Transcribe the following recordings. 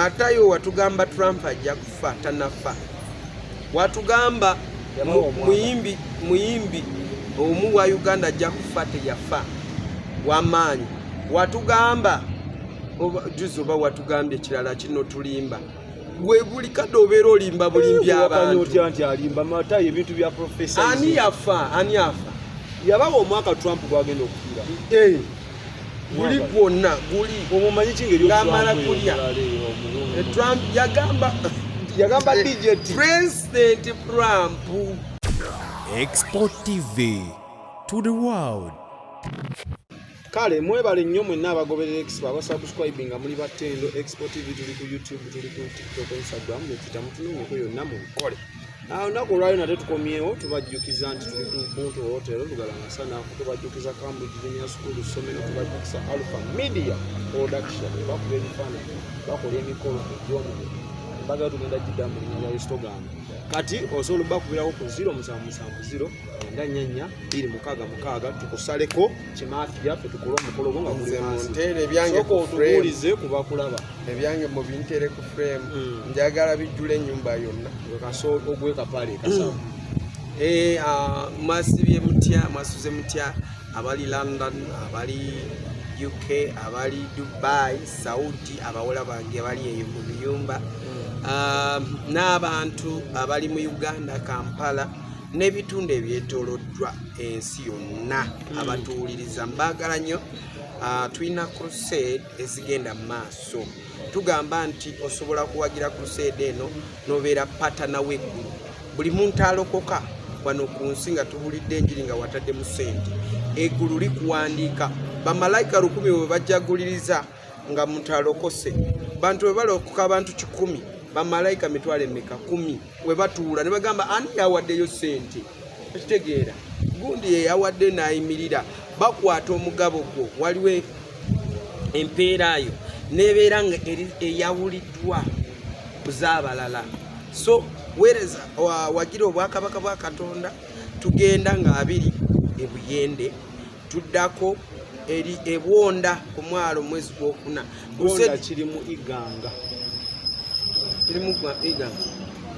Matayo watugamba Trump ajja kufa tanafa. Watugamba muyimbi omu wa Uganda ajja kufa teyafa wamaanyi. Watugamba juzi oba watugambye kirala kino tulimba. Gwe buli kadde obeera olimba bulimbi abantu. Nti alimba Matayo ebintu bya professor. Ani yafa? Yabawo omwaka Trump gwagenda okufiira. Guli gwonna guli omumanyi kingeri ngamala kulya. Trump yagamba DJ President Trump. Export TV to the world. Kale mwebale nnyo mwenna abagoberera Expo abasubscribinga muli batendo. Export TV tuli ku YouTube, tuli ku TikTok, Instagram, ne Twitter, mutunuleko yonna mubikole. Olunaku olwayo nate tukomyewo tubajjukiza nti tuli ku Buntu Hotel Lugalanga sana tubajjukiza Cambridge Junior School Ssomero, tubajjukiza Alpha Media Production bakuba ebifaananyi bakola emikolo egyomu mbaga tugenda jidda mu linnya lya Instagram. Kati osobola bakubirawo ku 0770 ndanyanya 266 tukusaleko kimafia tukola omukolo nga kuli montere byange ku frame tubulize kuba kulaba ebyange mu bintere ku frame njagala bijjule ennyumba yonna kaso ogwe kapale kasabu masibye mutya masuze mutya abali London abali UK abali Dubai Saudi abawola bange abali eyo mu biyumba n'abantu abali mu Uganda Kampala n'ebitundu ebyetooloddwa ensi yonna abatuuliriza mbagala nnyo. Tulina crusade ezigenda mu maaso. Tugamba nti osobola kuwagira crusade eno n'obeera patana w'eggulu. Buli muntu alokoka wano ku nsi nga tubulidde enjiri nga watadde mu sente eggulu likuwandiika bamalayika 100 bwe bajjaguliriza nga muntu alokose. Bantu bwe balokoka abantu 100 bamalayika mitwale meka 10 we batuula ne bagamba ani yawaddeyo sente. Ekitegeera gundi ye yawadde n'ayimirira bakwata omugabo gwo waliwo empeerayo nebeera nga eyawuliddwa kuzaabalala. So wereza wagira obwakabaka bwa Katonda tugenda nga 2 ebuyende tuddako eri ebwonda ku mwalo mwezi gw'okuna Bonda kiri mu Iganga kirimu kwa Iganga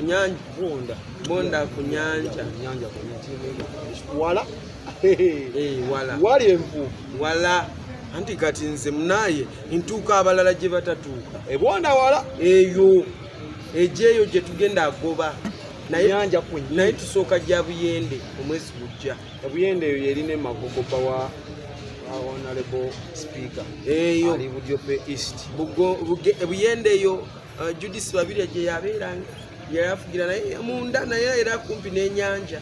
nyanja bonda ku nyanja ku wala wala wali envu wala anti kati nze munaye ntuuka abalala gye batatuuka ebonda wala eyo ejeyo gye tugenda agoba nyanja ku naye tusooka gya buyende omwezi gujja. Ebuyende eyo yerine magogoba wa honorable speaker eyo ali Budyope East ebuyende eyo Judith Babirye gye yabeeranga yafugira naye munda naye era kumpi n'ennyanja.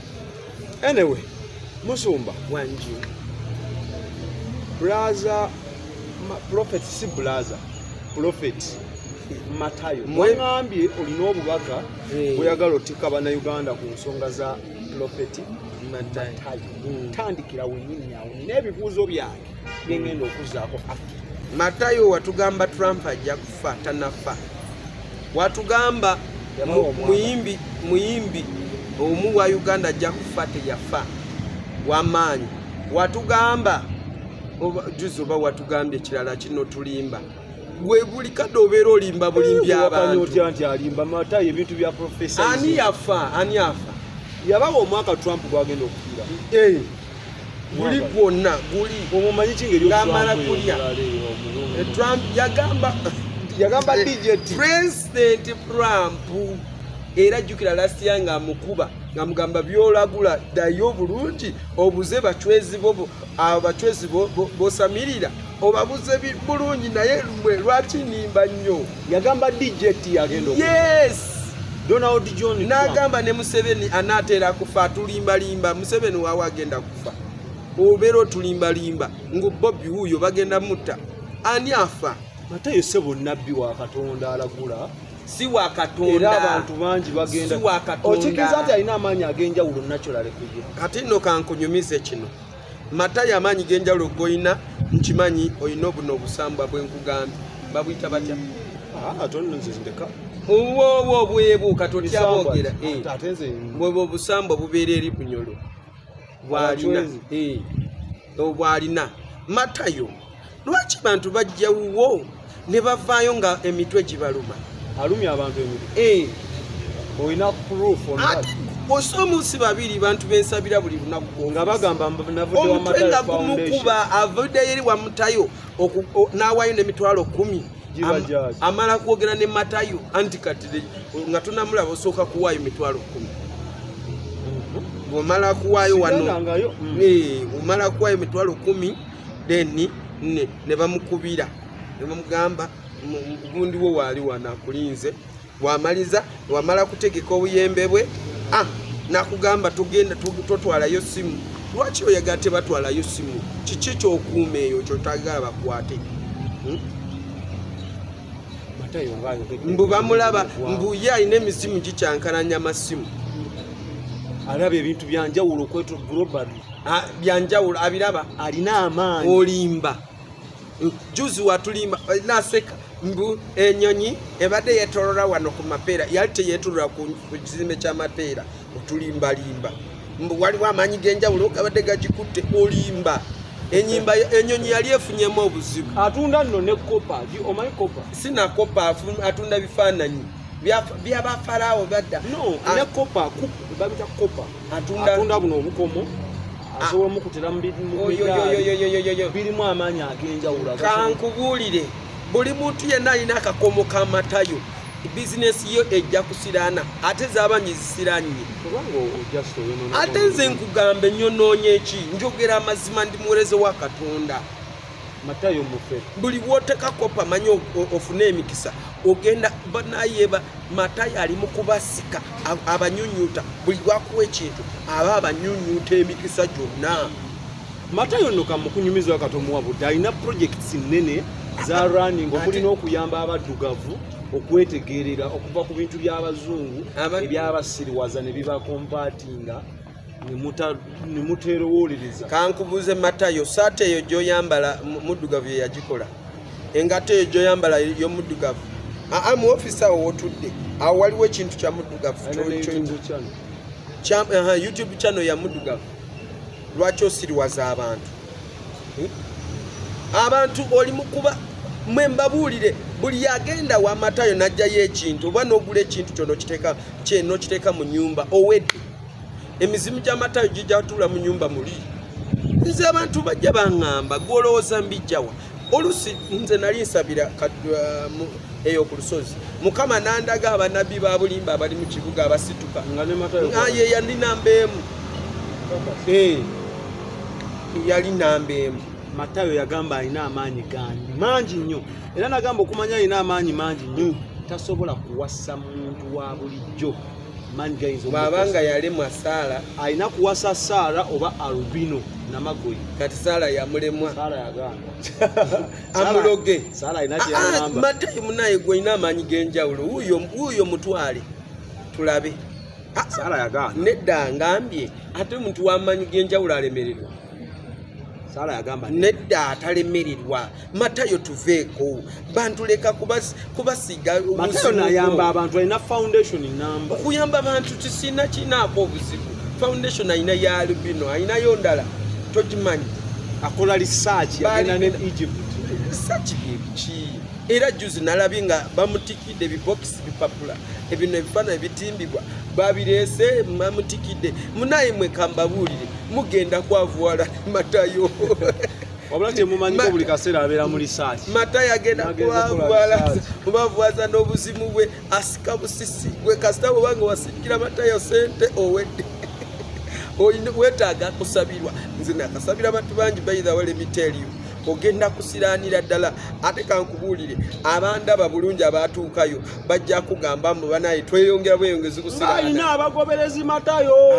Anyway Musumba wanji brother prophet si brother prophet Matayo mwangambye olina obubaka bweyagala otika bannayuganda ku nsonga za prophet Matayo tandikira wennyini awo n'ebibuuzo byange byengenda okuzaako. Matayo watugamba Trump ajja kufa tanafa. Watugamba muyimbi omu wa Uganda ajja kufa teyafa wamaanyi. Watugamba juzi oba watugambye kirala kino tulimba. Gwe buli kadde obeera olimba bulimbi abantu. Nti alimba Matayo ebintu bya professor. Ani yafa? Yabawo omwaka Trump gwagenda okufiira. Guli gwonna guli omumanyi kingeri ngamala kulya. Trump yagamba DJ President Trump era jukira last year nga mukuba nga mugamba byolagula dayo bulungi obuze bachwezi bobo abachwezi bosamirira obabuze bulungi naye lwaki nimba nnyo yagamba DJ yagenda. Yes Donald John nagamba ne Museveni anatera kufa tulimba Museveni wawe agenda kufa obero tulimba ngo Bobby huyo bagenda mutta ani afa. Matayo sebo nabbi wa Katonda alagula si wa Katonda era abantu bangi bagenda si wa Katonda okikiza nti alina amaanyi ag'enjawulo natural kujja. Kati nno kankunyumize kino Matayo amaanyi g'enjawulo goyina nkimanyi oyina obuno obusambwa bwenkugambye babuyita batya atonno nze ndeka obwo bwebuuka totyabogera atenze bwebo obusambwa bubeera eri bunyolo bwalina Matayo lwaki bantu bajjawuwo ne bavaayo nga emitwe gibaluma. Alumya abantu emitwe. Olina proof on that. Osomusi babiri bantu bensabira buli lunaku nga bagamba navudde wa Matayo Foundation. Kuba avudde yeri wa Matayo n'awaayo n'emitwalo 10. Amala kwogera ne Matayo anti kati nga tunamulaba osooka kuwaayo mitwalo 10. Bw'omala kuwaayo wano omala kuwaayo mitwalo 10 then ne bamukubira ne bamugamba gundi wo waali wanakulinze wamala kutegeka obuyembe bwe nakugamba tugenda totwalayo simu. Lwaki oyagala tebatwalayo simu? Kiki kyokuuma eyo kyotagala bakwate? Mbu bamulaba mbu ye alina emisimu gikyankalanya amasimu, alaba ebintu byanjawulo kwetu global byanjawulo abiraba, alina amaanyi. Olimba juzi watulimba naseka mbu enyonyi ebadde yetolora wano ku mapeera yali teyetolora ku kizimbe ky'amapeera otulimbalimba mbu waliwo amaanyi g'enjawulo gabadde gagikutte olimba. Enyonyi yali efunyemu obuzibu. Atunda nno ne kopa. Omanyi kopa? Sina kopa, atunda bifaananyi by'abafalaawo badda. No, ne kopa babita kopa. Atunda buno obukomo asobola mukutera mu birimu amaanyi ag'enjawulo. Kankubuulire buli muntu yenna alina akakomo ka Matayo bizinesi yo ejja kusiraana ate z'abanyi zisiranye. Ate nze nkugamba ennyonoonya eki njogera amazima ndi muweereza wa Katonda. Matayo mufe buli woteka kopa manyi ofune emikisa ogenda banayeba. Matayo ali mu kubasika abanyunyuta buli lwakuwa ekintu aba abanyunyuta emikisa gyonna. Matayo nno kamukunyumiza Katonda budde alina projects nnene za running omulina okuyamba abaddugavu okwetegerera okuva ku bintu by'abazungu ebyabasiriwaza ne biba kompatinga ne muteerowolereza. Kankubuuze Matayo, saate eyo gy'oyambala muddugavu ye yagikola? Engato eyo gy'oyambala y'omuddugavu? Mu ofisa awo wotudde awo waliwo ekintu kya muddugavu YouTube channel ya muddugavu. Lwaki osiriwaza abantu? Abantu oli mukuba mwe mbabuulire buli yagenda wa Matayo n'ajjayo ekintu oba n'ogula ekintu kyono kiteeka mu nnyumba owedde. Emizimu gya Matayo gijja tuula mu nnyumba muli. Nze abantu bajja baŋŋamba gwolowooza mbijjawa. Olusi nze nali nsabira eyo ku lusozi Mukama nandaga abannabbi ba bulimba abali mu kibuga abasituka nga ne Matayo ye yali nambeemu. Yali nambeemu. Matayo yagamba alina amaanyi gandi mangi nnyo era nagamba okumanya alina amaanyi mangi nnyo tasobola kuwasa muntu wa bulijjo. Bw'abanga yalemwa Saala alina kuwasa Saala oba Albino Namagoyi. Kati Saala yamulemwa. Saala yagamba amuloge. Saala alina kyagamba. Matayo munaye gwe alina amaanyi g'enjawulo wuuyo mutwale tulabe. Saala yagamba nedda ngambye ate muntu w'amaanyi g'enjawulo alemererwa. Saala yagamba nedda atalemererwa. Matayo tuveeko bantu leka kubasiga. Matayo nayamba abantu alina foundation namba okuyamba abantu tisina kinaako obuzibu. Foundation alina ya Albino alinayo ndala togimanyi. akola research agenda ne Egypt. Research biki era juzi nalabi nga bamutikidde ebibokisi bipapula ebino ebifaananyi bitimbibwa babireese bamutikidde. Munaye mwe kambabuulire mugenda kwavuwala Matayo. Wabula temumanyi ko buli kaseera abeera mu research. Matayo agenda kubavuwaza n'obuzimu bwe asika busisi gwe kasita bwobanga wasikira Matayo sente owedde. Wetaaga kusabirwa. Nze nakasabira abantu bangi bayitha wale miteliyo ogenda kusiraanira ddala. Ate kankubuulire abandaba bulungi abatuukayo bajja kugamba mu banaye tweyongera bweyongezi kusiraana. Alina abagoberezi Matayo.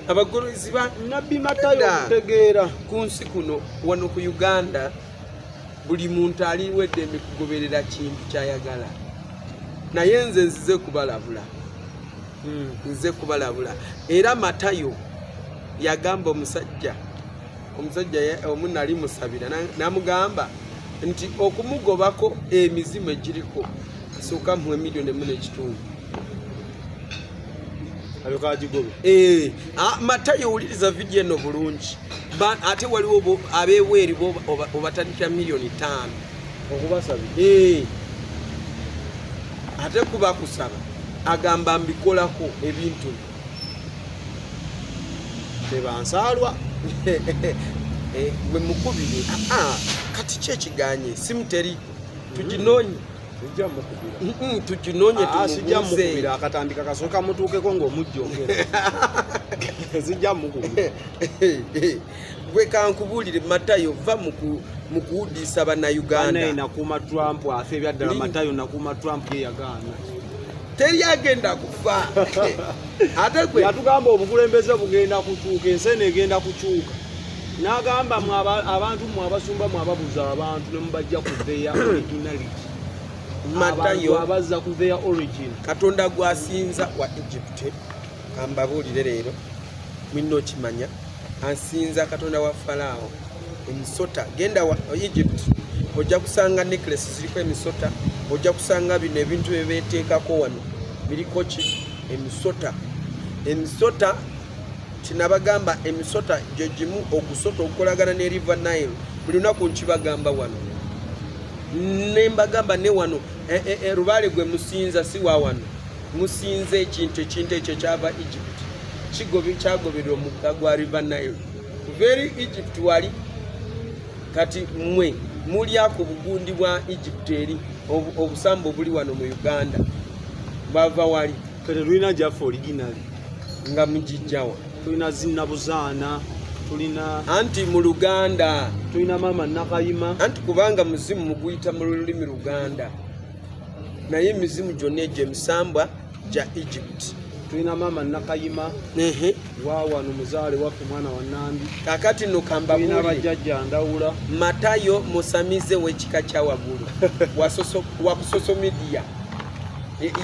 Abagoberezi ba Nabbi Matayo okutegeera ku nsi kuno wano ku Uganda buli muntu aliwedde emikugoberera kintu kyayagala. Naye nze nzize kubalabula. Nze kubalabula. Era Matayo yagamba omusajja omu ali musabira namugamba nti okumugobako emizimu egiriko asooka muwe $1.5 million. Matayo wuliriza vidiyo eno bulungi. Ate waliwo abeweeri obatandikira $5 million. okubasabira ate kuba kusaba agamba mbikolako ebintu tebansaalwa gwe mukubire kati kyekiganye simu teri tuginonye tuginonye sijja mukubira akatambika kasooka mutuukeko ng'omujjongera sijja mukubira gwe kankubulire Matayo va mu kuwudiisa bannayuganda nakuuma Trump afe ebyaddala Matayo nakuuma Trump ye yagaana teri agenda kufa ate gwe yatugamba obukulembeze bugenda kukyuka ensi negenda kukyuka n'agamba abantu mwabasumba mwababuza abantu ne mubajja kuveya originality Matayo abazza kuveya origin Katonda gwasinza wa Egypt kambabuulire leero mwinna okimanya asinza Katonda wa Farao emisota genda wa Egypt ojja kusanga necklace ziriko emisota ojja kusanga bino ebintu byebeteekako wano biriko ki emisota kinabagamba emisota gye gimu ogusota okukolagana ne River Nile buli lunaku nkibagamba wano nembagamba ne wano rubaale gwe musinza si wa wano musinze ekintu ekyo kyava Egypt kyagoberera omugga gwa River Nile very Egypt wali kati mwe mulyako bugundi bwa Egypt eri obusambo buli wano mu Uganda bava wali kale lulina jaffe originali nga mujijjawa tulina Zinnabuzaana tulina anti mu Luganda tulina Maama Nakayima anti kubanga muzimu muguyita mu lulimi Luganda naye emizimu gyonna egyo emisambwa gya Egypt tulina Maama Nakayima wawano muzaale waffe mwana wa Nambi kakati no kambabuli tulina bajjajja Ndawula Matayo musamize w'ekika kya waggulu wa social media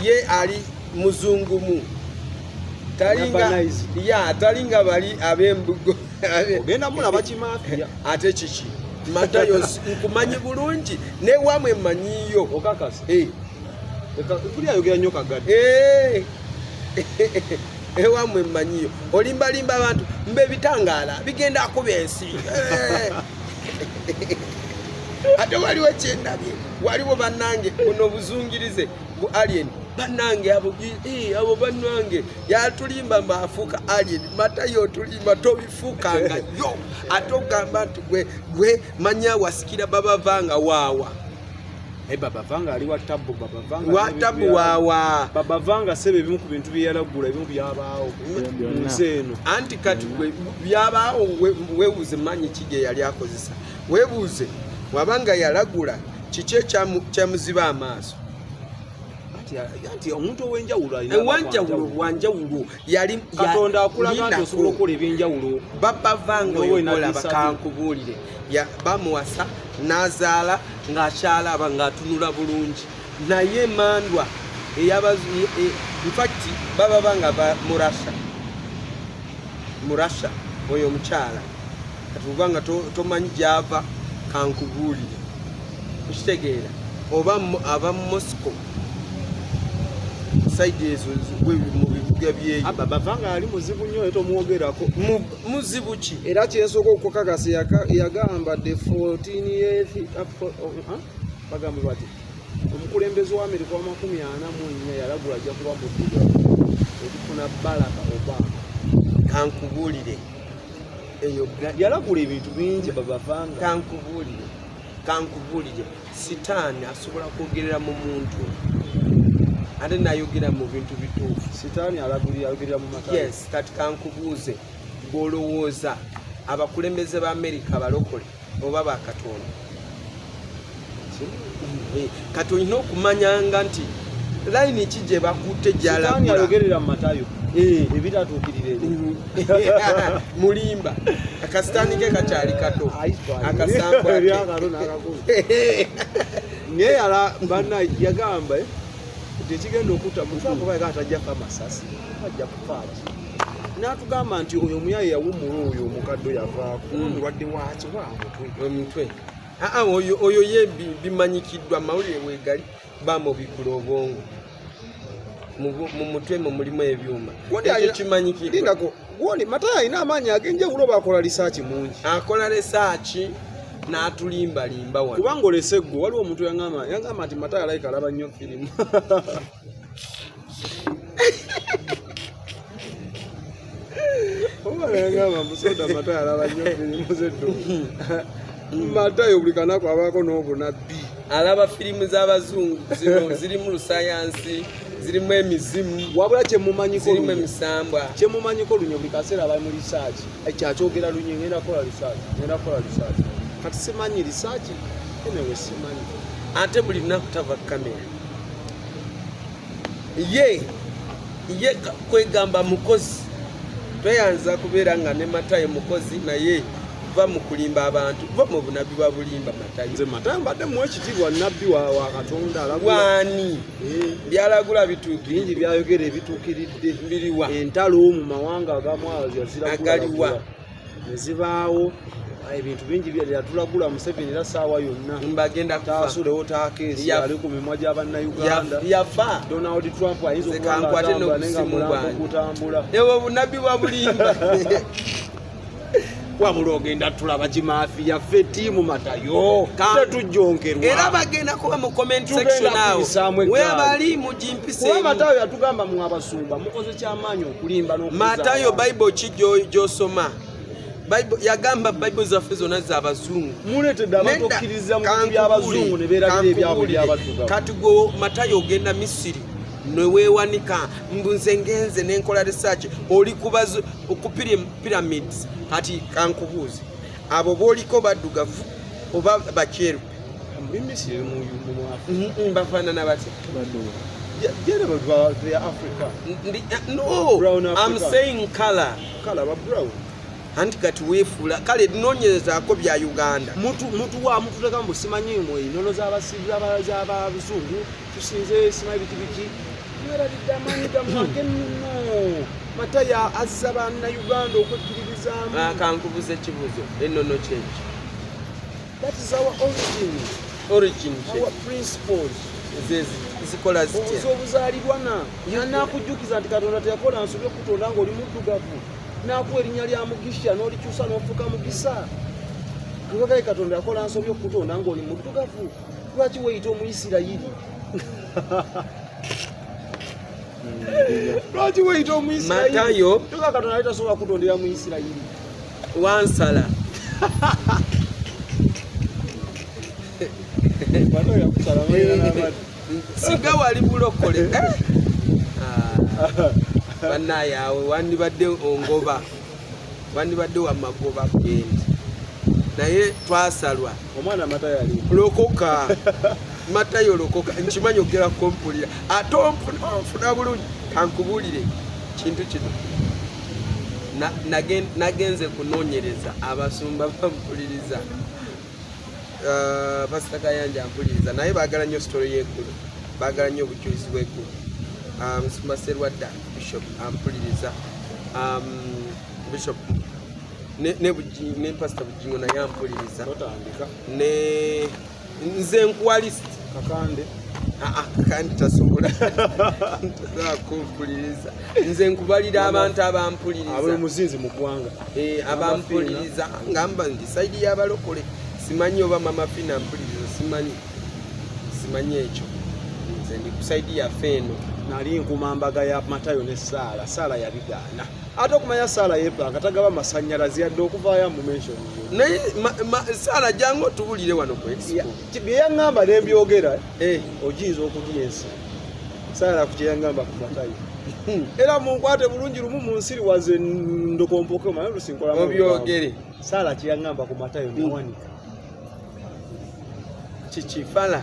ye ali muzungumu talinga bali ab'embugo ogenda mulaba kimafia ate kiki Matayo nkumanyi bulungi ne wamwe mmanyiyo okakasa kuli ayogera nnyo kagadde ewamwe mmanyiyo olimbalimba abantu mbe bitangaala bigenda kuba ensi ate waliwo kyendabye waliwo bannange buno buzungirize bu alien bannange abo bannange yatulimba mbaafuuka alien Matayo tulimba tobifuukanga yo ate ogamba nti gwe manya wasikira babavanga waawa babavanga ali wa tabu waawa babavanga sebe ebimu ku bintu byeyalagula ebimu byabaawo nsi eno anti kati byabaawo weebuuze manyi kige yali akozesa weebuuze wabanga yalagula kiki ekyamuziba amaaso anti omuntu ow'enjawulo wanjawulo yali Katonda akulaga nti osobola okukola ebyenjawulo babavanga oyokola bakankubuulire bamuwasa n'azaala ng'akyalaba ng'atunula bulungi naye mandwa infacti bababanga murasha oyo omukyala katubanga tomanyi gyava kankubuulire okitegeera oba aba Moscow side ezo mu bibuga byeyo babavanga ali muzibu nnyo tomwogerako muzibu ki era kyensooka okukakasa yagamba the 14th bagambe bati omukulembeze wa Amerika wa 44 yalagula ajja kuba muddugavu okufuna Barack Obama kankubuulire eyo yalagula ebintu bingi babavanga kankubuulire sitaani asobola kwogerera mu muntu ate nayogera mu bintu bituufu sitaani ayogerera mu Matayo yes kati kankubuuze gw'olowooza abakulembeze ba Amerika balokole oba bakatonda kati olina okumanyanga nti layini ki gye bakutte gyalagula sitaani ayogerera mu Matayo ebitatuukirire mulimba akasitaani ke kakyali kato akasangwa naye banna yagamba tekigenda okutta mukuba atajjako amasasi ajja kufaaki n'atugamba nti oyo omuyaye yawummula oyo omukadde yavaako mulwadde waki omutwe oyo ye bimanyikiddwa amawulire wegali bamubikula obwongo mu mutwe mulimu ebyuma ekyo kimanyikiddwa Matayo alina amaanyi ag'enjawulo baakola lisaaki mungi akola lisaaki n'atulimbalimba wano. Kubanga olese gwe waliwo omuntu yangamba nti Matayo alayika alaba nnyo firimu. Yangamba musoda Matayo alaba nnyo firimu zeddo. Matayo buli kanaku abaako n'obunabbi. Alaba firimu z'abazungu zino zirimu lusayansi, zirimu emizimu, wabula kyemumanyiko zirimu emisambwa. Kyemumanyiko lunye buli kaseera bali mu research. Ekyakyogera lunye ngenda kukola research. Kati simanyi research enewe simanyi. Ate buli lunaku tava kamera. Ye kwegamba mukozi. Tweyanza kubeera nga ne Matayo mukozi naye va mu kulimba abantu, va mu bunabbi bwa bulimba Matayo. Nze Matayo mbadde mu ekitiibwa nabbi wa Katonda alagula. Wani byalagula bituukirire. Bingi byayogera ebituukiridde. Biriwa. Entalo mu mawanga agamu agaliwa. Ne zibaawo. Ebintu bingi byatulagula Museveni era saawa yonna. Mbagenda taasulewo taakeesi ali ku mimwa gy'Abannayuganda. Yafa. Donald Trump ayinza okubanga nenga mulambo kutambula. Ewo bunabbi bwa bulimba. Wabula ogenda tulaba kimaafiya ffe ttiimu Matayo tetujjongerwa. Era bagenda kuba mu comment section awo. Webali mujimpise. Kuba Matayo yatugamba mu abasumba mukoze kyamaanyi okulimba n'okuza. Matayo Bible ki gy'osoma? Bible yagamba Bible zaffe zonna z'abazungu. Muletedde abantu okkiriza mu by'abazungu ne beerabira ebyabwe by'abaddugavu. Kati gwe Matayo ogenda Misiri neweewanika nze ngenze n'enkola research oli kubazo ku pyramids. Kati kankubuuze abo booliko baddugavu oba bakyeru Misiri mu bafaanana bati? Africa. No, Brown I'm Africa. saying color. Color ba brown. Anti kati weefula kale noonyerezaako bya Uganda. Mutu teka mbu simanyi mwe inono z'abazungu tusinze simanyi biki mwerabidde amaanyi gammage nno. Matayo azza Bannayuganda okwekkiririzaamu. Kankubuze ekibuzo ennono kyeki. That is our origin. Our principles. Zikola zitya? Obuzaalibwana. Naakujjukiza nti Katonda teyakola nsobi okutonda ng'oli muddugavu. N'akuwa erinnya lya Mugisha n'olikyusa n'ofuuka Mugisa. Kale Katonda yakola nsobi okutonda ng'oli muddugavu. Lwaki weeyita Omuyisirayiri? Lwaki weeyita Omuyisirayiri? Matayo Katonda yali tasobola kutondera Muyisirayiri. Wansala. Matayo yakusala n'abadde. Siga wali bulokole. Banaye awe wandibadde ongoba. Wandibadde wa magoba gendi. Naye twasalwa. Omwana Matayo ali. Lokoka. Matayo lokoka. Nkimanyi ogera kompulira. Ate onfuna bulungi. Kankubuulire kintu kino. Nagenze kunoonyereza abasumba bampuliriza. Pastor Kayanja ampuliriza naye baagala nnyo story y'eggulu. Baagala nnyo obujulizi bw'eggulu. Musumba Serwadda Bishop ampuliriza. Bishop ne Pastor Bujingo naye ampuliriza. Ne nze nkwalist Kakande. Kakande tasobola. Kumpuliriza. Nze nkubalira abantu abampuliriza. Abo muzinzi mu ggwanga. Abampuliriza ngamba ndi side y'abalokole. Simanyi oba mama Fina mpuliriza simanyi ekyo. Nze ndi ku side ya Feno. Nali nkumambaga ya Matayo ne Sala. Sala yabigaana. Ate okumanya Sala yepanga tagaba masannyalaze yadde okuvaayo mu mention. Naye Sala jangu otubulire wano ku expo. Bye yaŋŋamba ne byogera oyinza okugyensi. Sala ku kye yaŋŋamba ku Matayo. Era munkwate bulungi lumu mu nsiri waze ndokompoke omanye lusinkola mu byogere. Sala kye yaŋŋamba ku Matayo nawanika. Chichifala.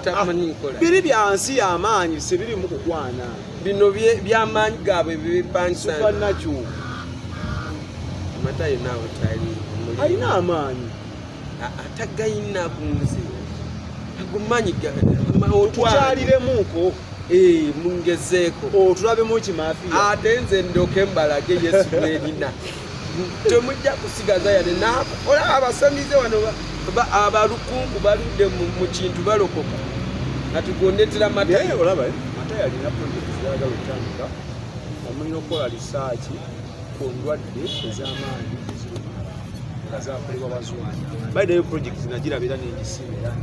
Tamanyi nkola. Biri byansi y'amaanyi sebiri mu kukwana. Bino by'amaanyi gaabwe bibipansa. Supernatural. Matayo naawe tali. Alina amaanyi. Atagayina kunze. Agumanyi otukyaliremuuko. Mungezeeko. Tulabemu kimaafiya. Ate nze ndoke mbalage Yesu mwelina. Temujja kusigaza yane nakola abasamize wano abalukungu baludde mu kintu balokoka kati gondetera Matayo. Olaba Matayo alina project ziraga lutandika amanya okukola research ku ndwadde ez'amaanyi nga zakolebwa bazungu by the way project nagirabira n'egisimira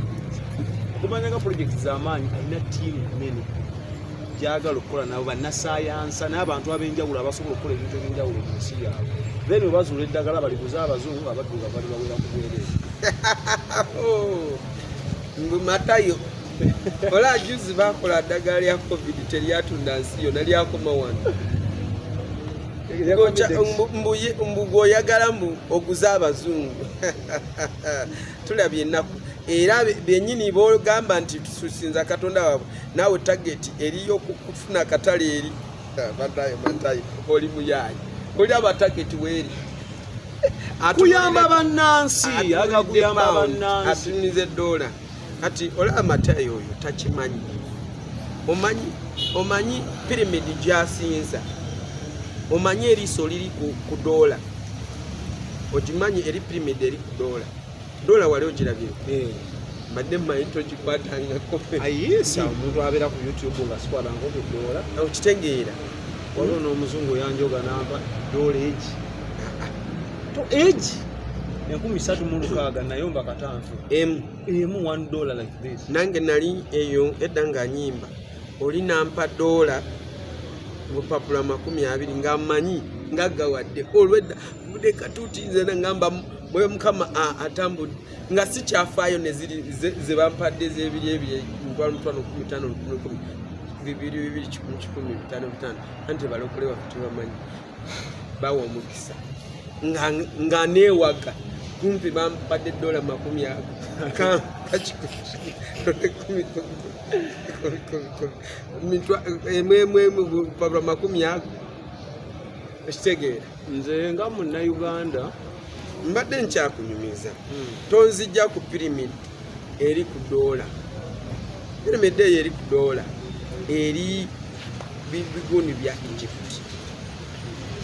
okumanya nga project z'amaanyi alina tiimu nene gyagala okukola nabo bannasayansa n'abantu ab'enjawulo abasobola okukola ebintu eby'enjawulo mu nsi yaabwe then we bazuula eddagala baliguza abazungu abadduga bali bawera ku bwereere Matayo ola juzi bakola ddagala lya covid teryatunda nsi yonna lyakoma wano mbugoyagala mbu oguze abazungu tulabye ennaku era byennyini bogamba nti tusinza katonda waabwe naawe tageti eriyo kufuna katale eri matayo oli muyayi oli abatageti weeri kuyamba bannansi agakuyamba bannansi atunize $. Kati olaba Matayo oyo takimanyi omanyi pirimidi gyasinza omanyi eriiso liri ku $. Ogimanyi eri pirimidi eri ku $. Wali ogirabye mbadde mmanyi togikwatangako ayisa omuntu abeera ku youtube nga sikwatangako ku $. okitegeera waliwo n'omuzungu yanjoga nampa $. Egi 360 nayomba katanfu emu $1 like this. Nange nali eyo edda nga nyimba oli nampa $. Bupapula 20 nga mmanyi nga gawadde olwedda budde katuuti nze ngamba mwe mukama atambudde nga si kyafaayo ne ziri ze bampadde z'ebiri 2,500 anti balokole bafite bamanyi bawa omukisa nga neewaga kumpi bampadde $10 pabula 10 ekitegeera nze nga munnayuganda mbadde nkyakunyumiza tonzijja ku pirimidi eri ku $. Pirimidi eyo eri ku $. eri biguni bya Egypt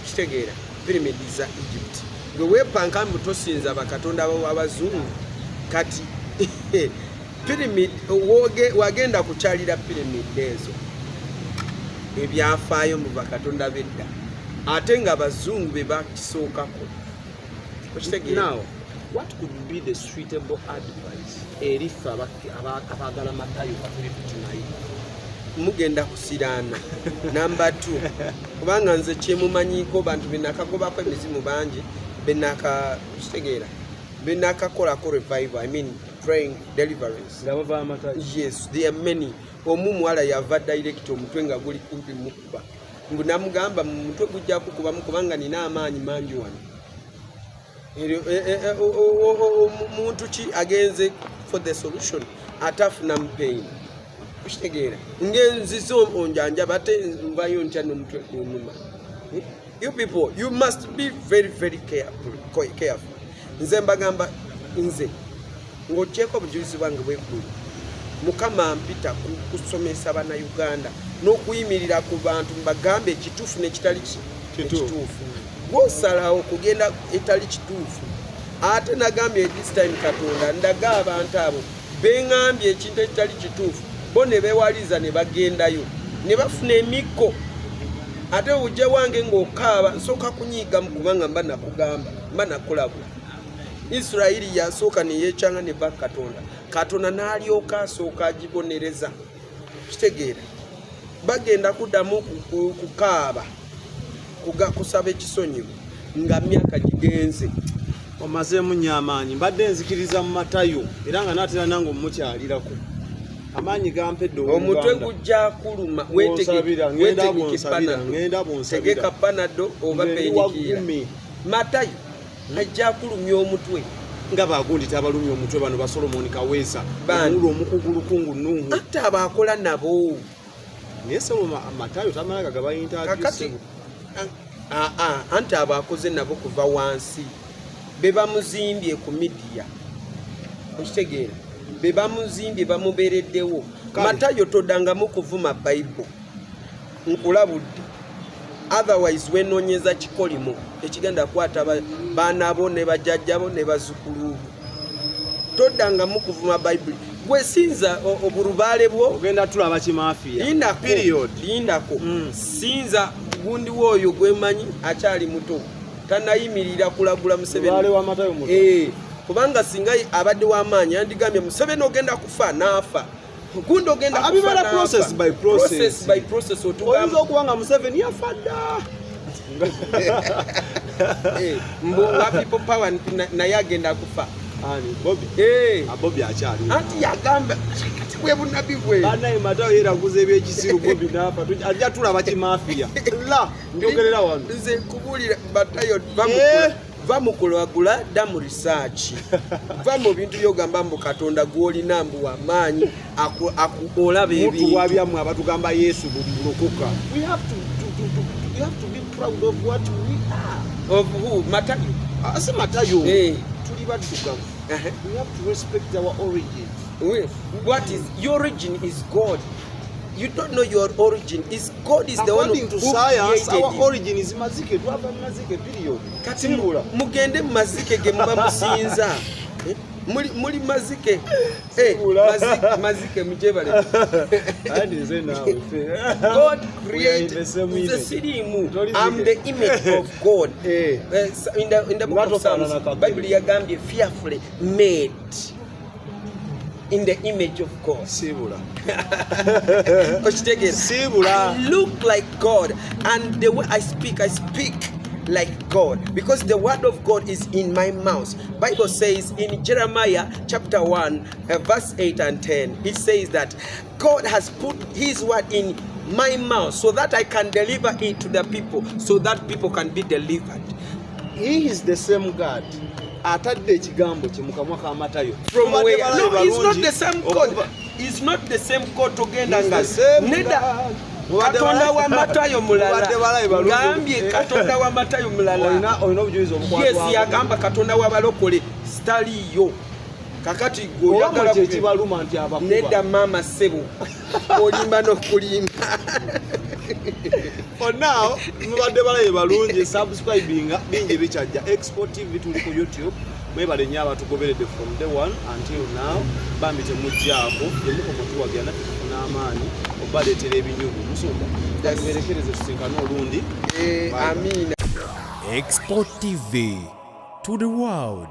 kitegeera pirimidi za Egypt gwe weepanka mbu tosinza bakatonda abazungu kati pirimidi wagenda kukyalira pirimidi ezo ebyafaayo mu bakatonda bedda ate nga abazungu be bakisookako okitegeera. Now what could be the suitable advice eri ffe abagala Matayo katuli tunayi mugenda kusiraana number 2 kubanga nze kyemumanyiiko bantu benakagobako emizimu bangi kitegeera benakakolako revival, I mean praying deliverance. Yes, there are many. Omumwala yava direct omutwe nga guli kumpi mukuba mbu namugamba mutwe gujja kukuba mukubanga nina amaanyi mangi wano muntu ki agenze for the solution atafuna pain kitegeera ngenzizo onjanja bate mbayo ntya n'omutwe kunuma. You people, you must be very very careful. Nze mbagamba nze ng'ogyeko obujulizi bwange bwekuli mukama mpita kusomesa bana Uganda n'okuyimirira ku bantu mbagambe ekituufu n'ekitali kituufu gw'osalawo kugenda etali kituufu ate nagambye this time Katonda ndaga abantu abo beŋŋambye ekintu ekitali kituufu bo ne beewaliza ne bagendayo ne bafuna emikko ate ujje wange ng'okaaba nsooka kunyiiga mu kubanga mba nakugamba mba nakulabula. Isirayiri yasooka ne yeekyanga ne ba Katonda n'alyoka asooka agibonereza kitegeera bagenda kuddamu kukaaba kusaba ekisonyiwo nga myaka gigenze. Omazeemu nnyo amaanyi mbadde nzikiriza mu Matayo era nga naatera nange omukyalirako amaanyi gampedde omutwe gujja kuluma wetegeka panado oba painkiller. Matayo ajja kulumya omutwe nga bagundi tabalumya omutwe bano ba Solomon Kaweesa omulu omukugulu kungu Nuhu ate abakola nabo naye Matayo tamalaga gabayintaagise anti abakoze nabo kuva wansi be bamuzimbye ku media okitegeera be bamuzimbye bamubeereddewo. Matayo toddangamu kuvuma Bible nkulabudde otherwise wenoonyeza kikolimo ekigenda kwata baana bo ne bajjajjabo ne bazzukulu toddangamu kuvuma Bible gwesinza obulubaale bwo ogenda tulaba kimaafiya lindako sinza gundi woyo gwemanyi akyali muto tanayimirira kulagula Museveni. Wale wa Matayo muto. Kubanga singa abadde w'amaanyi yandigambye Museveni ogenda kufa n'afa. Gundi ogenda kufa abibala n'afa. Process by process. Oyinza okuba nga Museveni yafa dda. Mbu wa people power naye agenda kufa. Ani Bobby. Bobby akyali. Anti yagamba kati bwe bunabi bwe. Banaye Matayo yeraguza ebyekisiru Bobby n'afa. Ajja tulaba kimafia. La njogerera wano. Nze kubulira Matayo va mu kulagula damu research. Va mu bintu byogamba mbu Katonda gw'olina mbu w'amaanyi olaba ebintu. Mutu wabyamu abatugamba Yesu bulokoka. We have to be proud of what we are. Of who? Matayo. Ase Matayo. Tuli baddugavu. We have to respect our origin. What is your origin is God. You don't know your origin. Is God is the one who to science, our you. origin is Mazike. Do have a Mazike period. Kati mugende Mazike ge muba musinza. Muri Mazike. Mazike mujebale. God created the sirimu. I'm the image of God. In the book of Psalms, Bible yagambye fearfully made in the image of God. Sibula. I look like God, and the way I speak like God, because the word of God is in my mouth. Bible says in Jeremiah chapter 1 verse 8 and 10, it says that God has put his word in my mouth so that I can deliver it to the people, so that people can be delivered. He is the same God. Atadde ekigambo kye mukamwa ka Matayo. From where? No, it's not the same God. It's not the same God togenda nga neda Katonda wa Matayo mulala. Ngambye Katonda wa Matayo mulala. Oyina obujulizi obukwatwa. Yes, yagamba Katonda wa balokole staliyo. Kakati oyagala kukibaluma nti abakuba. Neda mama sebo. Olimba n'okulimba. For now, mubadde balaye balungi subscribinga bingi bikyajja. Export TV tuli ku YouTube. Mwebale nnyo abatugoberedde from day one until now. Bambi temujjaako yemuko mutuwagana n'amaanyi obaleetera ebinyuvu. Musumba tuberekereze tusinkane olundi. Amina. Export TV to the world.